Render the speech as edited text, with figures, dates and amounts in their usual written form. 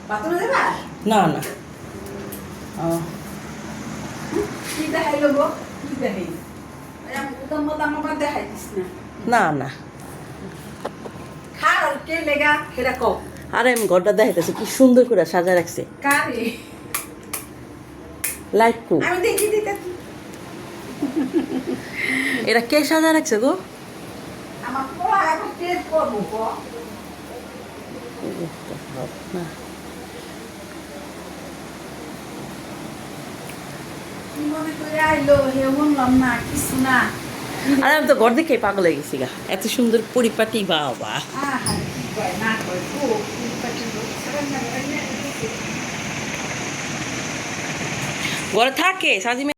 বাথরুমে যাবা? না না কি দেখাইলো গো? কি দেখাই? উদাম মতাম আমার দেখাইতিস না। না না খার কে লেগা সেটা কও। আরে আমি ঘরটা দেখাইতেছি কি সুন্দর করে সাজা রাখছে। কারে? লাইট কো আমি দেখি দিতে। এরা কে সাজা রাখছে গো? আমার পোলা এখন টেস্ট করবো গো। না কি মনে করে আইলো হে বললাম না কিছু না। আরে আমি তো ঘর দেখে পাগল হয়ে গেছি গা, এত সুন্দর পরিপাটি বাবা। আহা কি কয় না কয় গো কি পাটি গো সারা না ঘরে থাকে সাজি